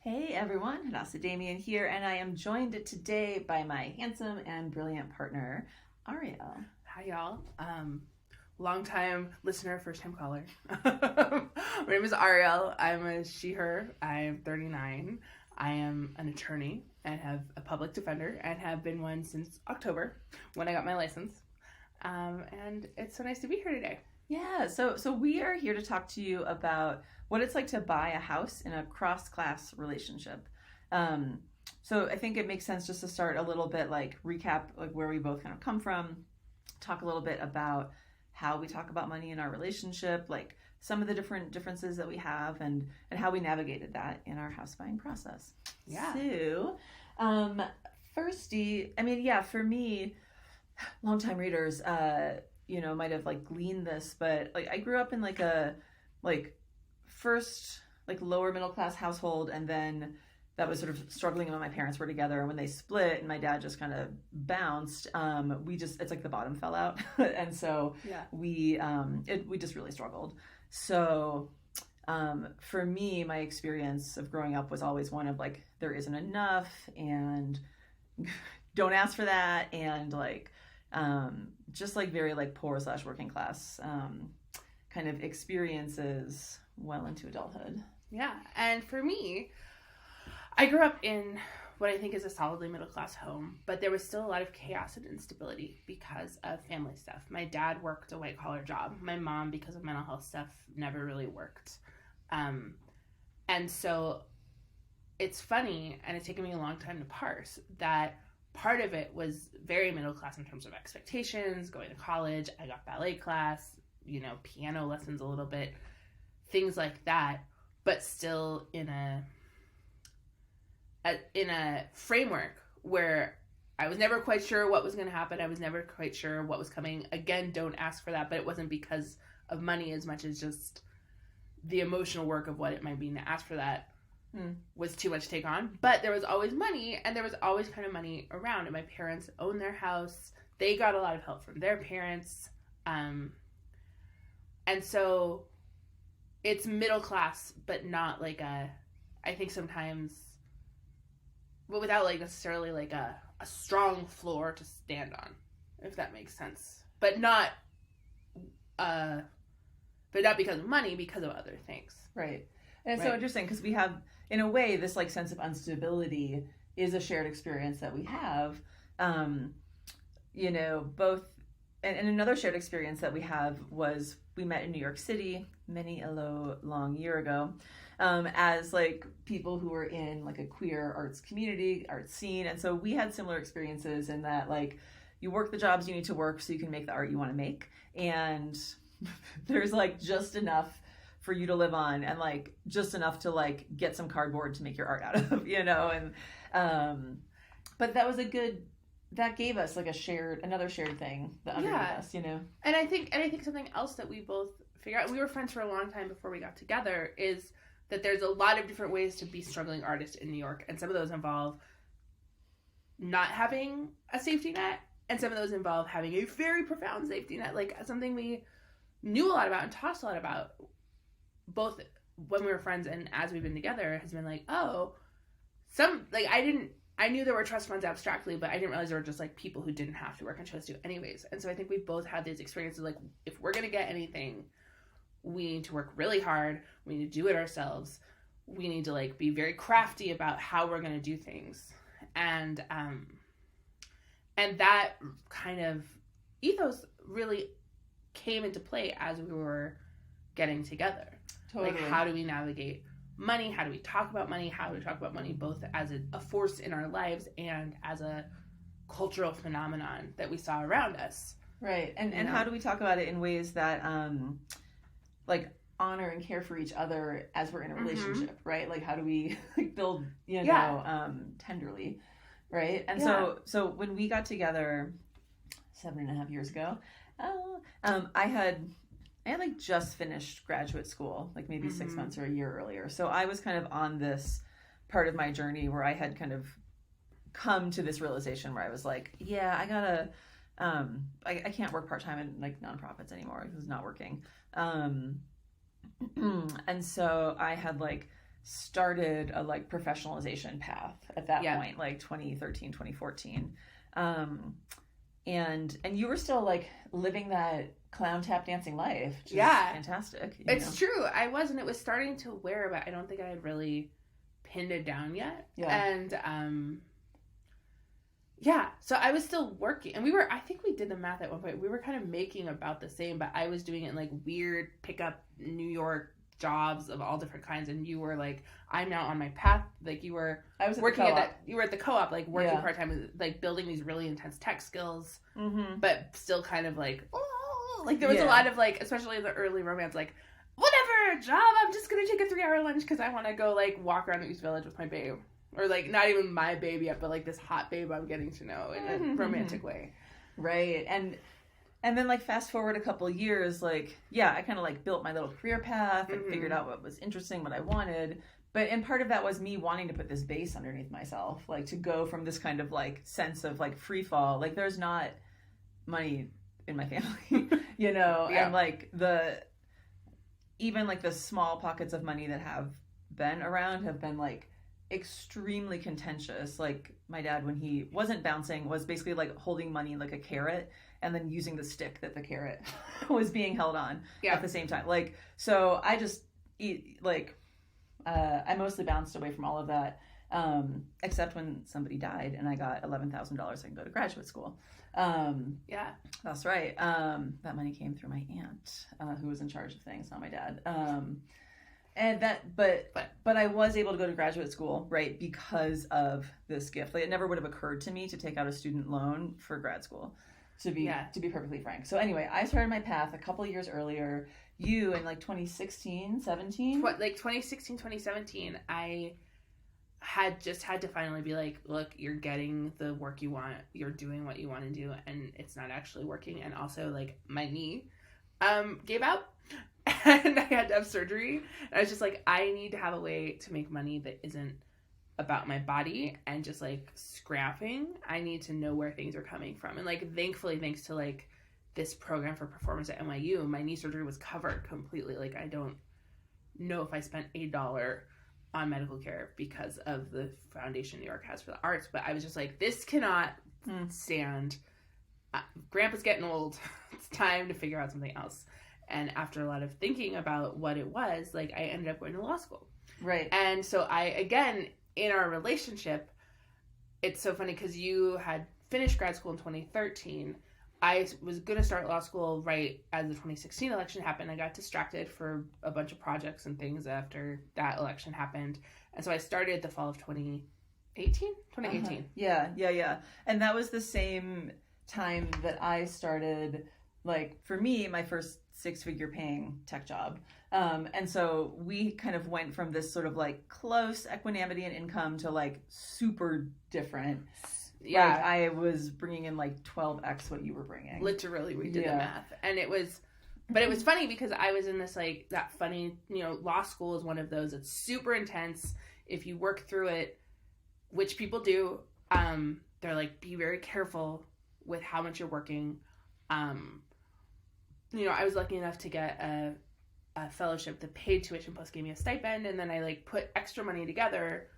Hey everyone, Hadassah Damien here, and I am joined today by my handsome and brilliant partner, Ariel. Hi y'all. Long time listener, first time caller. My name is Ariel. I'm a she/her. I am 39. I am an attorney and have a public defender and have been one since October when I got my license. And it's so nice to be here today. Yeah, so we are here to talk to you about what it's like to buy a house in a cross-class relationship. So I think it makes sense just to start a little bit recap where we both kind of come from, talk a little bit about how we talk about money in our relationship, like some of the differences that we have and how we navigated that in our house buying process. Yeah. So, firsty, for me, longtime readers, might have gleaned this, but I grew up in a first lower middle class household, and then that was sort of struggling when my parents were together, and when they split and my dad just kind of bounced, it's like the bottom fell out. And so we just really struggled. So for me, my experience of growing up was always one of there isn't enough and don't ask for that, and just very poor / working class kind of experiences well into adulthood. Yeah. And for me, I grew up in what I think is a solidly middle class home, but there was still a lot of chaos and instability because of family stuff. My dad worked a white collar job. My mom, because of mental health stuff, never really worked. And so it's funny, and it's taken me a long time to parse, that part of it was very middle class in terms of expectations, going to college. I got ballet class, piano lessons a little bit, things like that, but still in a framework where I was never quite sure what was going to happen. I was never quite sure what was coming. Again, don't ask for that, but it wasn't because of money as much as just the emotional work of what it might mean to ask for that was too much to take on. But there was always money, and there was always kind of money around, and my parents owned their house. They got a lot of help from their parents. And so it's middle class, but not I think sometimes, but without necessarily a strong floor to stand on, if that makes sense. But not because of money, because of other things. Right. And it's so interesting because we have, in a way, this sense of instability is a shared experience that we have. Both, and another shared experience that we have was we met in New York City many a long year ago, as people who were in a queer arts community, arts scene. And so we had similar experiences in that you work the jobs you need to work so you can make the art you want to make. And there's just enough for you to live on, and just enough to get some cardboard to make your art out of, and but that was that gave us another shared thing that underneath us, And I think something else that we both figured out, we were friends for a long time before we got together, is that there's a lot of different ways to be struggling artist in New York, and some of those involve not having a safety net, and some of those involve having a very profound safety net, something we knew a lot about and talked a lot about, both when we were friends and as we've been together, has been I knew there were trust funds abstractly, but I didn't realize there were just people who didn't have to work and chose to anyways. And so I think we both had these experiences if we're going to get anything, we need to work really hard. We need to do it ourselves. We need to be very crafty about how we're going to do things. And that kind of ethos really came into play as we were getting together. Totally. How do we navigate money? How do we talk about money? How do we talk about money both as a force in our lives and as a cultural phenomenon that we saw around us? Right. And how do we talk about it in ways that honor and care for each other as we're in a relationship, right? How do we build, tenderly, right? And so when we got together 7.5 years ago, I had just finished graduate school, maybe 6 months or a year earlier. So I was kind of on this part of my journey where I had kind of come to this realization where I was I gotta, I can't work part-time in nonprofits anymore. This is not working. And so I had started a like professionalization path at that point, like 2013, 2014. And you were still like living that clown tap dancing life, which is fantastic. It's true. I was, and it was starting to wear, but I don't think I had really pinned it down yet. And so I was still working, and I think we did the math at one point. We were kind of making about the same, but I was doing it in like weird pickup New York jobs of all different kinds, and you were like, I'm now on my path. Like you were working at that, you were at the co-op, like working part-time, like building these really intense tech skills, but still kind of like, like there was a lot of like, especially in the early romance, like, whatever, job, I'm just gonna take a 3-hour lunch because I want to go like walk around the East Village with my babe. Or like not even my babe yet, but like this hot babe I'm getting to know in a romantic way. Right. And then like fast forward a couple years, like, I kind of like built my little career path and figured out what was interesting, what I wanted. And part of that was me wanting to put this base underneath myself, like to go from this kind of like sense of like free fall. Like there's not money in my family, and like even like the small pockets of money that have been around have been like extremely contentious. Like my dad, when he wasn't bouncing, was basically like holding money like a carrot and then using the stick that the carrot was being held on at the same time. Like, so I just I mostly bounced away from all of that, except when somebody died and I got $11,000 I can go to graduate school. That's right. That money came through my aunt, who was in charge of things, not my dad. And that, but I was able to go to graduate school, right, because of this gift. Like, it never would have occurred to me to take out a student loan for grad school, to be perfectly frank. So anyway, I started my path a couple of years earlier. You in like 2016, 17? Like 2016, 2017, I had to finally be like, look, you're getting the work you want, you're doing what you want to do, and it's not actually working. And also, like, my knee gave out. And I had to have surgery. And I was just like, I need to have a way to make money that isn't about my body and just like scrapping. I need to know where things are coming from. And like, thankfully, thanks to like this program for performance at NYU, my knee surgery was covered completely. Like, I don't know if I spent $1 on medical care because of the foundation New York has for the arts. But I was just like, this cannot stand. Grandpa's getting old. It's time to figure out something else. And after a lot of thinking about what it was, like, I ended up going to law school. Right. And so again, in our relationship, it's so funny because you had finished grad school in 2013. I was going to start law school right as the 2016 election happened. I got distracted for a bunch of projects and things after that election happened. And so I started the fall of 2018. Yeah. And that was the same time that I started, like, for me, my first 6-figure paying tech job. And so we kind of went from this sort of like close equanimity and income to like super different. Yeah. Like, I was bringing in like 12x what you were bringing. Literally, we did the math. And it was funny because I was in this like, that funny, law school is one of those, it's super intense. If you work through it, which people do, they're like, be very careful with how much you're working. I was lucky enough to get a fellowship that paid tuition plus gave me a stipend, and then I like put extra money together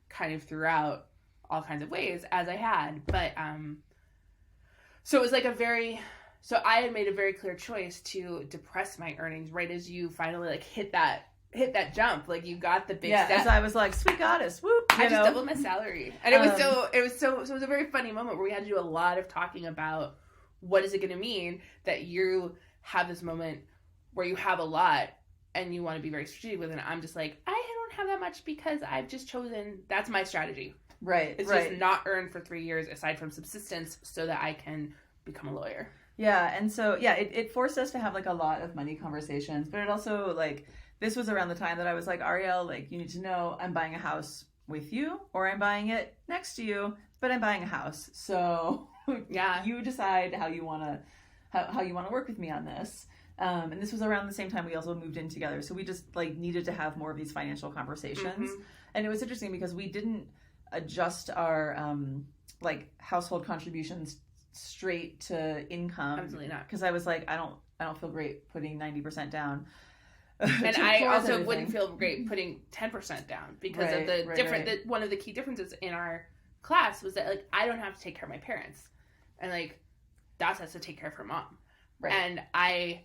kind of throughout all kinds of ways as I had. But so it was like I had made a very clear choice to depress my earnings right as you finally like hit that jump. Like, you got the big step. As I was like, sweet goddess, whoop. I just doubled my salary. And it was a very funny moment where we had to do a lot of talking about what is it going to mean that you have this moment where you have a lot and you want to be very strategic with it. And I'm just like, I don't have that much because I've just chosen, that's my strategy. Right. It's just not earned for 3 years aside from subsistence so that I can become a lawyer. Yeah. And so, it forced us to have like a lot of money conversations, but it also like, this was around the time that I was like, Ariel, like, you need to know I'm buying a house with you or I'm buying it next to you, but I'm buying a house. So you decide how you want to work with me on this. And this was around the same time we also moved in together. So we just like needed to have more of these financial conversations. Mm-hmm. And it was interesting because we didn't adjust our like household contributions straight to income. Absolutely not. Because I was like, I don't feel great putting 90% down. And I towards also everything. wouldn't feel great putting 10% down because Right, of the right, different. right. One of the key differences in our class was that like I don't have to take care of my parents, and like Dot has to take care of her mom, Right. and I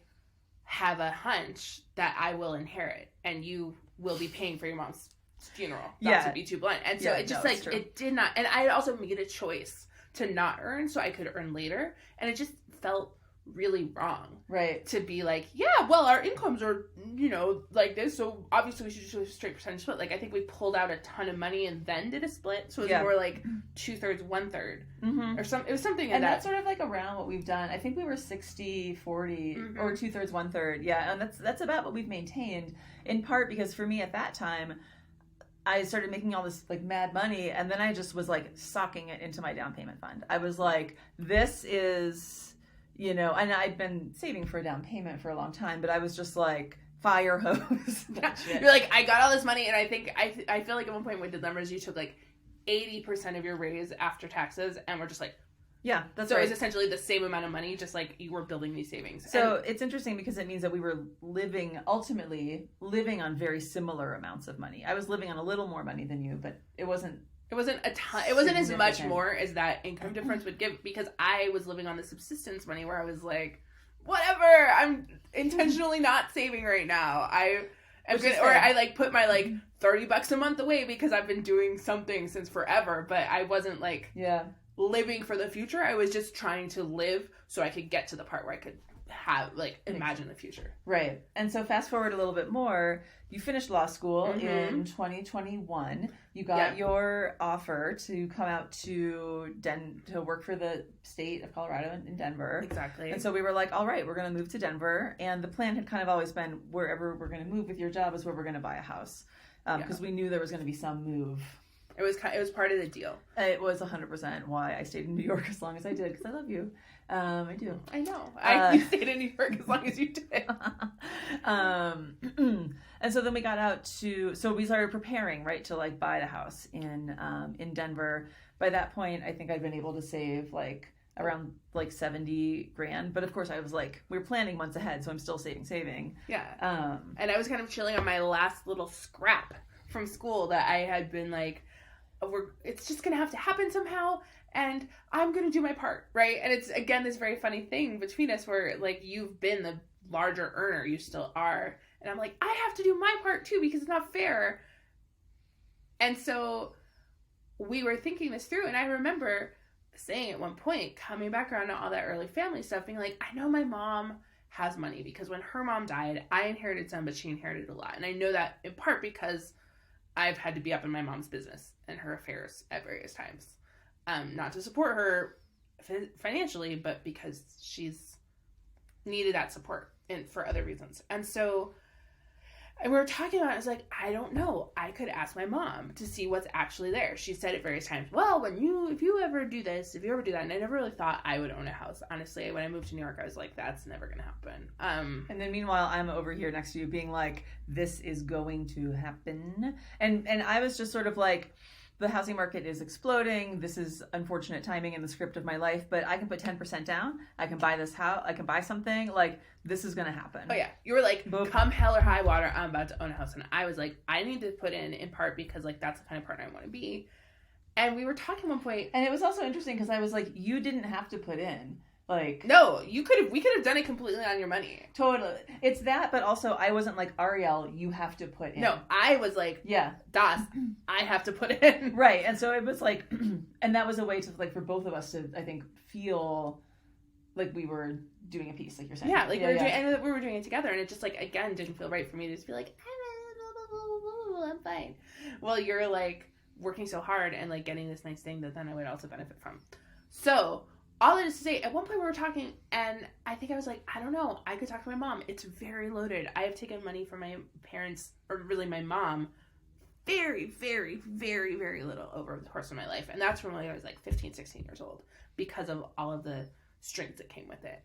have a hunch that I will inherit, and you will be paying for your mom's funeral. Not to be too blunt, and so it just like it did not. And I also made a choice to not earn so I could earn later, and it just felt really wrong, right, to be like, yeah, well, our incomes are, you know, like this, so obviously we should do a straight percentage split. Like, I think we pulled out a ton of money and then did a split, so it was more like 2/3, 1/3, mm-hmm. or it was something. And that's sort of like around what we've done. I think we were 60-40 mm-hmm. or 2/3, 1/3. Yeah, and that's about what we've maintained. In part because for me at that time, I started making all this like mad money, and then I just was like socking it into my down payment fund. I was like, this is. You know, and I'd been saving for a down payment for a long time, but I was just like, fire hose. You're like, I got all this money, and I think, I feel like at one point with the numbers, you took like 80% of your raise after taxes, and we're just like, yeah, that's so right. It was essentially the same amount of money, just like you were building these savings. So it's interesting because it means that we were ultimately living on very similar amounts of money. I was living on a little more money than you, but it wasn't a ton. It wasn't as much more as that income difference would give, because I was living on the subsistence money where I was like, whatever, I'm intentionally not saving right now. I like put my like $30 a month away because I've been doing something since forever, but I wasn't like living for the future. I was just trying to live so I could get to the part where I could have like imagine the future. Right. And so fast forward a little bit more, you finished law school in 2021. You got your offer to come out to work for the state of Colorado in Denver. Exactly. And so we were like, all right, we're going to move to Denver. And the plan had kind of always been wherever we're going to move with your job is where we're going to buy a house. Because we knew there was going to be some move. It was part of the deal. It was 100% why I stayed in New York as long as I did, because I love you. I do. I know. You stayed in New York as long as you did. And so then we got out so we started preparing, right, to like buy the house in Denver. By that point, I think I'd been able to save like around like 70 grand. But of course I was like, we were planning months ahead, so I'm still saving. Yeah. And I was kind of chilling on my last little scrap from school that I had been like, it's just gonna have to happen somehow, and I'm gonna do my part, right? And it's again this very funny thing between us where like you've been the larger earner, you still are, and I'm like, I have to do my part too because it's not fair. And so we were thinking this through, and I remember saying at one point, coming back around to all that early family stuff, being like, I know my mom has money because when her mom died, I inherited some, but she inherited a lot, and I know that in part because I've had to be up in my mom's business and her affairs at various times. Not to support her financially, but because she's needed that support and for other reasons. And so we were talking about it. I was like, I don't know. I could ask my mom to see what's actually there. She said at various times, well, if you ever do this, if you ever do that. And I never really thought I would own a house. Honestly, when I moved to New York, I was like, that's never going to happen. And then meanwhile, I'm over here next to you being like, this is going to happen. And I was just sort of like, the housing market is exploding. This is unfortunate timing in the script of my life, but I can put 10% down. I can buy this house. I can buy something. Like, this is going to happen. Oh, yeah. You were like, come hell or high water, I'm about to own a house. And I was like, I need to put in part because, like, that's the kind of partner I want to be. And we were talking at one point. And it was also interesting because I was like, you didn't have to put in. Like, no, we could have done it completely on your money. Totally. It's that, but also I wasn't like, Ariel, you have to put in. No, I was like, yeah, Das, I have to put in. Right. And so it was like, and that was a way to like, for both of us to, I think, feel like we were doing a piece, like you're saying. Yeah, like we were doing it together, and it just like, again, didn't feel right for me to just be like, I'm fine. Well, you're like working so hard and like getting this nice thing that then I would also benefit from. So all that is to say, at one point we were talking, and I think I was like, I don't know, I could talk to my mom. It's very loaded. I have taken money from my parents, or really my mom, very, very, very, very little over the course of my life. And that's from when I was like 15, 16 years old, because of all of the strings that came with it.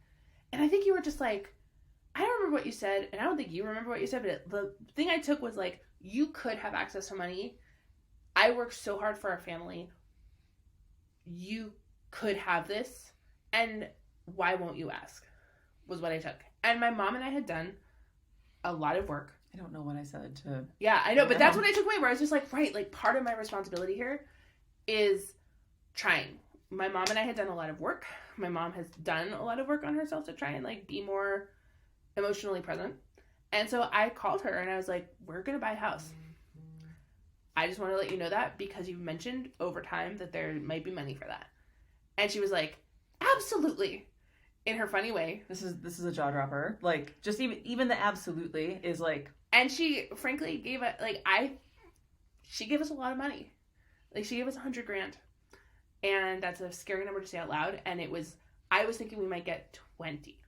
And I think you were just like, I don't remember what you said, and I don't think you remember what you said, but the thing I took was like, you could have access to money. I worked so hard for our family. You could have this, and why won't you ask, was what I took. And my mom and I had done a lot of work I don't know what I said to... Yeah, I know, but that's what I took away, where I was just like, right, like, part of my responsibility here is trying. My mom and I had done a lot of work. My mom has done a lot of work on herself to try and, like, be more emotionally present. And so I called her and I was like, we're going to buy a house. I just want to let you know that because you've mentioned over time that there might be money for that. And she was like, absolutely. In her funny way. This is a jaw dropper. Like, just even the absolutely is like... And she, frankly, gave it, like, she gave us a lot of money. Like, she gave us $100,000. And that's a scary number to say out loud. And I was thinking we might get 20.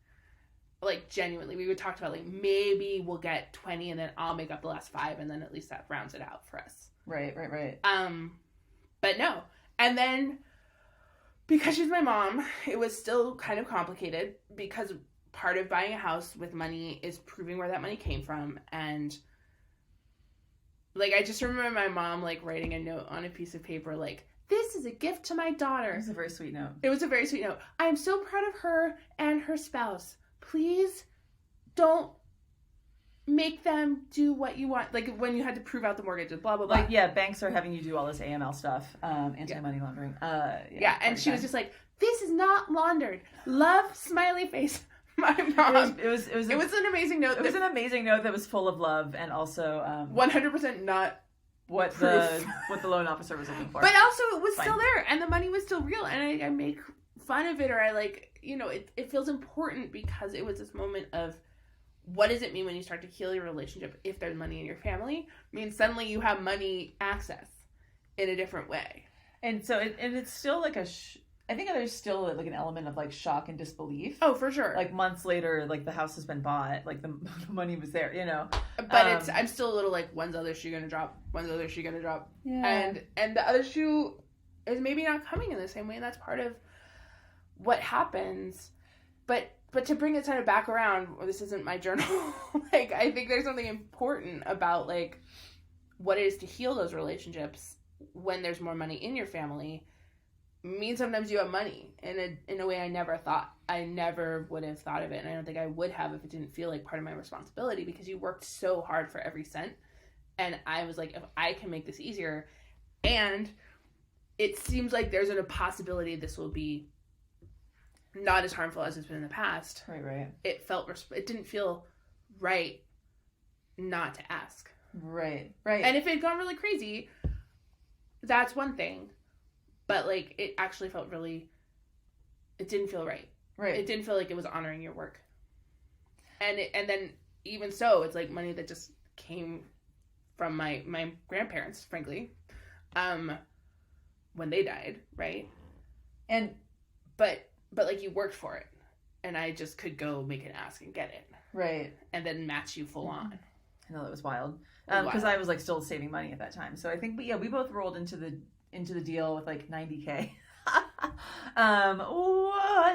Like, genuinely. We would talk about, like, maybe we'll get 20 and then I'll make up the last 5 and then at least that rounds it out for us. Right. But no. And then, because she's my mom, it was still kind of complicated because part of buying a house with money is proving where that money came from. And, like, I just remember my mom, like, writing a note on a piece of paper, like, this is a gift to my daughter. It was a very sweet note. It was a very sweet note. I am so proud of her and her spouse. Please don't make them do what you want. Like, when you had to prove out the mortgages, blah, blah, blah. Like, yeah, banks are having you do all this AML stuff, anti-money laundering. Yeah, and she was just like, this is not laundered. Love, smiley face. My mom. It was an amazing note. It was an amazing note that was full of love and also 100% not what the loan officer was looking for. But also it was still there and the money was still real, and I make fun of it, or I, like, you know, it feels important because it was this moment of what does it mean when you start to heal your relationship if there's money in your family? I mean, suddenly you have money access in a different way. And so it's still like I think there's still like an element of like shock and disbelief. Oh, for sure. Like months later, like the house has been bought, like the money was there, you know. But I'm still a little like, when's the other shoe gonna drop? When's the other shoe gonna drop? Yeah. And the other shoe is maybe not coming in the same way, and that's part of what happens. But to bring it kind of back around, well, this isn't my journal. Like, I think there's something important about like what it is to heal those relationships when there's more money in your family. Means sometimes you have money in a way I never would have thought of it, and I don't think I would have if it didn't feel like part of my responsibility, because you worked so hard for every cent, and I was like, if I can make this easier, and it seems like there's a possibility this will be not as harmful as it's been in the past. Right. It didn't feel right not to ask. Right. And if it had gone really crazy, that's one thing. But, like, it actually felt it didn't feel right. Right. It didn't feel like it was honoring your work. And then, even so, it's, like, money that just came from my grandparents, frankly, when they died, right? But, like, you worked for it. And I just could go make an ask and get it. Right. And then match you full on. I know, that was wild. Because I was, like, still saving money at that time. So I think, we both rolled into the deal with like $90,000.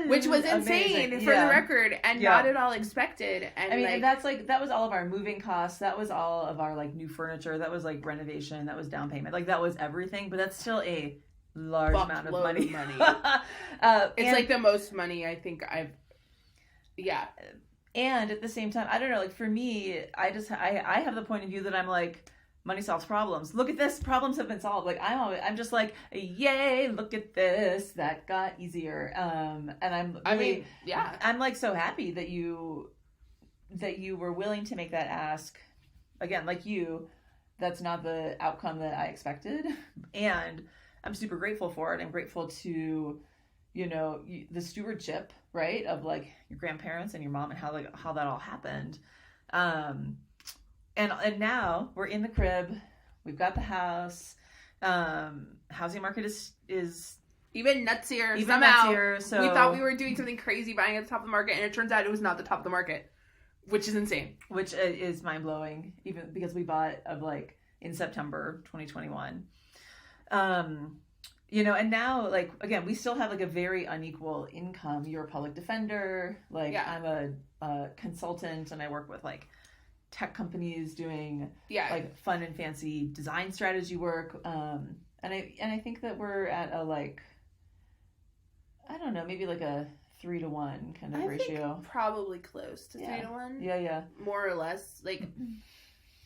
Which was insane for the record, and not at all expected. And I mean, and that's like, that was all of our moving costs. That was all of our like new furniture. That was like renovation. That was down payment. Like, that was everything, but that's still a large amount of money. It's like the most money I think I've, And at the same time, I don't know, like for me, I have the point of view that I'm like, money solves problems. Look at this. Problems have been solved. Like, I'm just like, yay, look at this. That got easier. And I'm like so happy that you were willing to make that ask. Again, like that's not the outcome that I expected. And I'm super grateful for it. I'm grateful to, the stewardship, right, of like your grandparents and your mom and how that all happened. And now we're in the crib. We've got the house. Housing market is even nutsier. So we thought we were doing something crazy buying at the top of the market, and it turns out it was not the top of the market, which is insane. Which is mind blowing, even because we bought in September 2021. And now, like, again, we still have like a very unequal income. You're a public defender. Like, I'm a consultant, and I work with like tech companies doing like fun and fancy design strategy work, and I think that we're at a like, I don't know, maybe like a 3-to-1 kind of ratio. Think probably close to 3-to-1. Yeah. More or less. Like,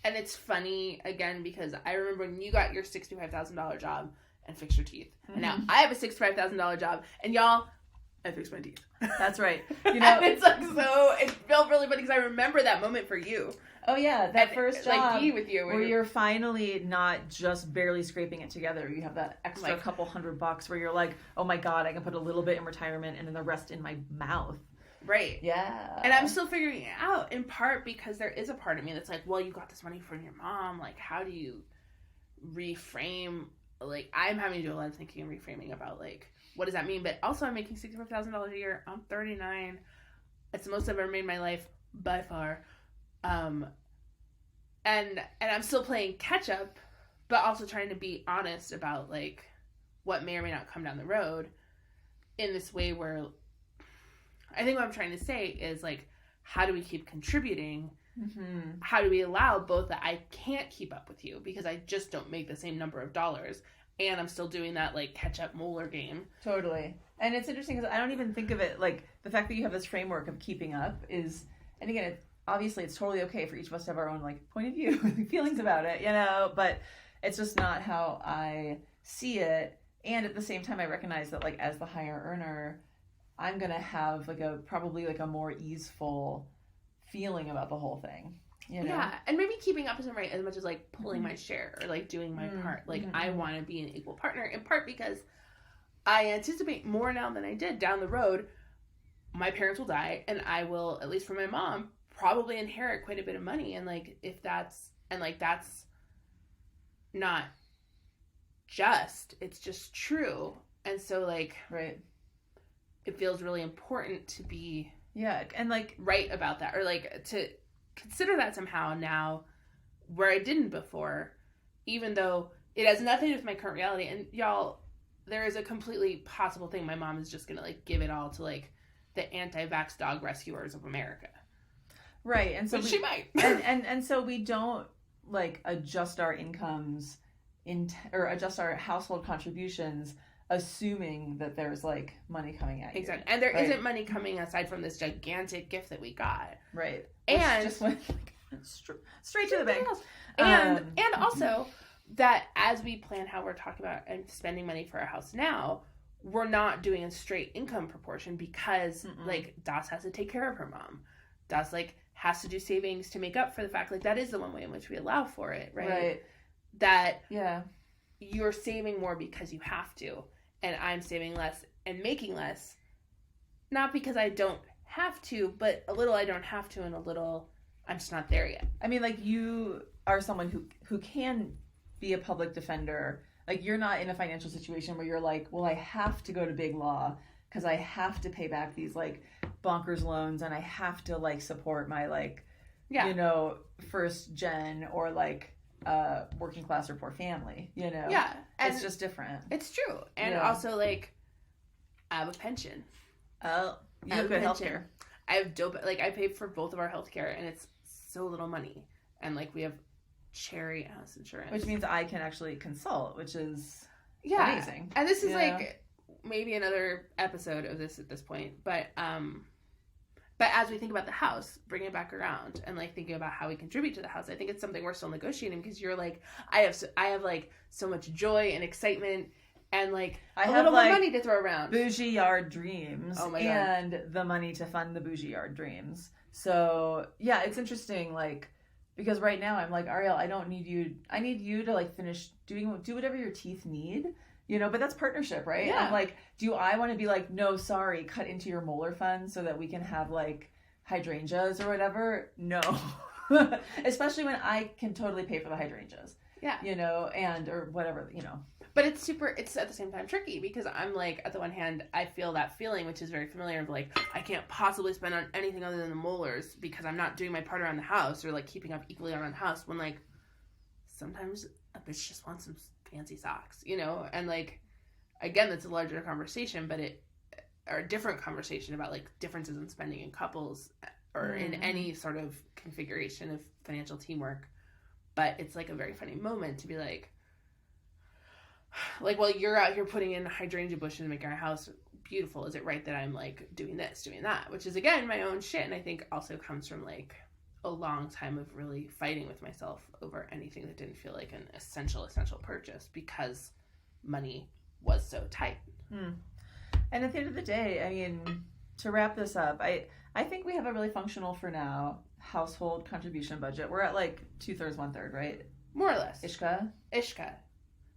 And it's funny, again, because I remember when you got your $65,000 job and fixed your teeth. Mm-hmm. And now I have a $65,000 job, and y'all, I fixed my teeth. That's right. You know, and it's like, so, it felt really funny because I remember that moment for you. Oh yeah, that first job like with you, where you're finally not just barely scraping it together. You have that extra like, couple $100 where you're like, oh my God, I can put a little bit in retirement and then the rest in my mouth. Right. Yeah. And I'm still figuring it out, in part because there is a part of me that's like, well, you got this money from your mom. Like, how do you reframe? Like, I'm having to do a lot of thinking and reframing about, like, what does that mean? But also, I'm making $65,000 a year. I'm 39. It's the most I've ever made in my life, by far. And I'm still playing catch up, but also trying to be honest about, like, what may or may not come down the road in this way where I think what I'm trying to say is, like, how do we keep contributing? Mm-hmm. How do we allow both that I can't keep up with you because I just don't make the same number of dollars, and I'm still doing that, like, catch-up molar game. Totally. And it's interesting because I don't even think of it, like, the fact that you have this framework of keeping up is, and again, obviously it's totally okay for each of us to have our own, like, point of view, feelings about it, you know, but it's just not how I see it. And at the same time, I recognize that, like, as the higher earner, I'm going to have, like, probably a more easeful feeling about the whole thing, you know? Yeah, and maybe keeping up isn't right as much as, like, pulling my share or, like, doing my part. Like, I want to be an equal partner, in part because I anticipate more now than I did down the road. My parents will die, and I will, at least for my mom, probably inherit quite a bit of money. And, like, if that's, and, like, that's not just, it's just true. And so, like, right, it feels really important to be and, like, right about that, or, like, to consider that somehow now where I didn't before, even though it has nothing to do with my current reality. And y'all, there is a completely possible thing my mom is just gonna, like, give it all to, like, the anti-vax dog rescuers of America. Right. And so she might. and so we don't, like, adjust our incomes or adjust our household contributions assuming that there's, like, money coming at you. Exactly. And there isn't money coming aside from this gigantic gift that we got. Right. And just went, like, straight to the bank. And also that as we plan how we're talking about and spending money for our house now, we're not doing a straight income proportion because like, Das has to take care of her mom. Das, like, has to do savings to make up for the fact, like, that is the one way in which we allow for it, right? Right. That you're saving more because you have to, and I'm saving less and making less, not because I don't have to, but a little I don't have to, and a little I'm just not there yet. I mean, like, you are someone who can be a public defender. Like, you're not in a financial situation where you're like, well, I have to go to big law because I have to pay back these, like, bonkers loans, and I have to, like, support my, like, you know, first gen or, like, working class or poor family, you know? Yeah. And it's just different. It's true. And also, like, I have a pension. Oh, you have good healthcare. I have like, I pay for both of our healthcare, and it's so little money. And, like, we have Cherry house insurance. Which means I can actually consult, which is amazing. And this is, like, maybe another episode of this at this point. But as we think about the house, bringing it back around and, like, thinking about how we contribute to the house, I think it's something we're still negotiating, because you're like, I have like so much joy and excitement and, like, I have little more money to throw around. Bougie yard dreams. Oh my God. And the money to fund the bougie yard dreams. So yeah, it's interesting, like, because right now I'm like, Ariel, I don't need you. I need you to, like, do whatever your teeth need. You know, but that's partnership, right? Yeah. I'm like, do I want to be like, no, sorry, cut into your molar fund so that we can have, like, hydrangeas or whatever? No. Especially when I can totally pay for the hydrangeas. Yeah. You know, or whatever, you know. But it's at the same time tricky, because I'm like, at the one hand, I feel that feeling, which is very familiar, of, like, I can't possibly spend on anything other than the molars because I'm not doing my part around the house, or, like, keeping up equally around the house, when, like, sometimes a bitch just wants some fancy socks, you know? And, like, again, that's a larger conversation, but or a different conversation about, like, differences in spending in couples or in any sort of configuration of financial teamwork. But it's, like, a very funny moment to be like, well, you're out here putting in hydrangea bushes and making our house beautiful. Is it right that I'm, like, doing this, doing that? Which is, again, my own shit. And I think also comes from, like, a long time of really fighting with myself over anything that didn't feel like an essential purchase because money was so tight. And at the end of the day, I mean, to wrap this up, I think we have a really functional, for now, household contribution budget. We're at like 2/3, 1/3, right? More or less. Ishka.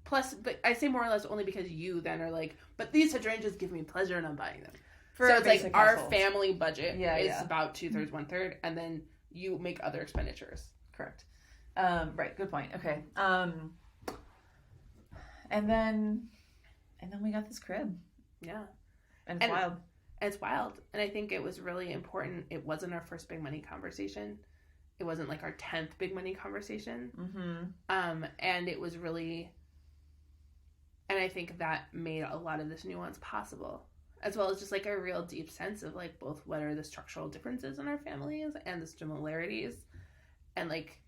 Plus, but I say more or less only because you then are like, but these hydrangeas give me pleasure and I'm buying them. For so it's like household. our family budget is about 2/3, 1/3, and then you make other expenditures. Correct. Right. Good point. Okay. And then we got this crib. Yeah. And it's wild. And it's wild. And I think it was really important. It wasn't our first big money conversation. It wasn't like our 10th big money conversation. And it was really, and I think that made a lot of this nuance possible, as well as just like a real deep sense of like both what are the structural differences in our families and the similarities, and like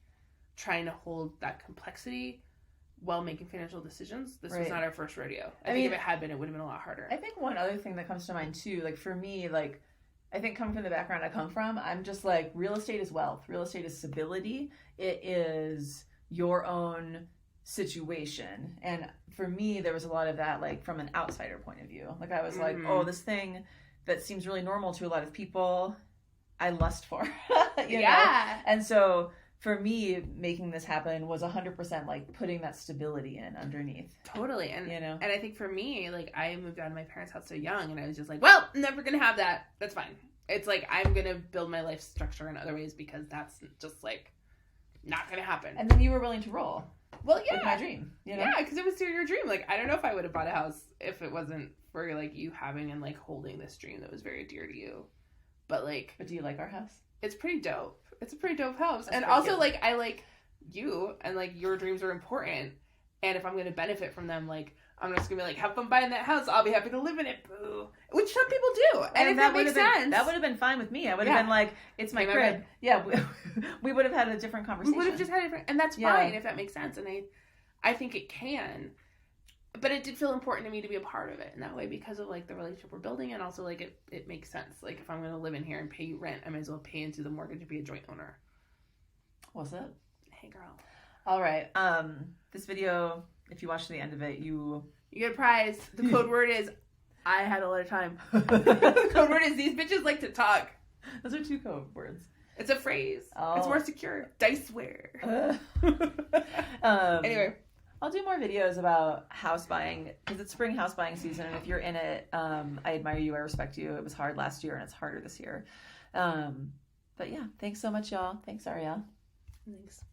trying to hold that complexity while making financial decisions. This was not our first rodeo. I think if it had been, it would have been a lot harder. I think one other thing that comes to mind too, like for me, like I think coming from the background I come from, I'm just like, real estate is wealth. Real estate is stability. It is your own situation. And for me, there was a lot of that, like from an outsider point of view. Like I was like, oh, this thing that seems really normal to a lot of people, I lust for. you know? And so for me, making this happen was 100% like putting that stability in underneath. Totally. And you know, and I think for me, like I moved out of my parents' house so young, and I was just like, well, never gonna have that. That's fine. It's like I'm gonna build my life structure in other ways because that's just like not gonna happen. And then you were willing to roll. Well, yeah, with my dream. You know? Yeah, because it was your dream. Like I don't know if I would have bought a house if it wasn't for like you having and like holding this dream that was very dear to you. But do you like our house? It's pretty dope. It's a pretty dope house. That's and also good. Like I like you and like your dreams are important, and if I'm gonna benefit from them, like I'm just gonna be like, have fun buying that house, I'll be happy to live in it, boo. Which some people do. And if that makes sense, that would have been fine with me. I would have been like, it's my crib. Yeah, we would have had a different conversation. We would have just had a different, and that's fine if that makes sense. And I think it can. But it did feel important to me to be a part of it in that way because of like the relationship we're building, and also like it makes sense. Like if I'm going to live in here and pay you rent, I might as well pay into the mortgage and be a joint owner. What's up? Hey girl. All right. This video, if you watch to the end of it, you get a prize. The code word is I had a lot of time. The code word is these bitches like to talk. Those are 2 code words. It's a phrase. It's more secure. Diceware. Anyway. I'll do more videos about house buying because it's spring house buying season, and if you're in it, I admire you, I respect you. It was hard last year and it's harder this year. But yeah, thanks so much, y'all. Thanks, Ariel. Thanks.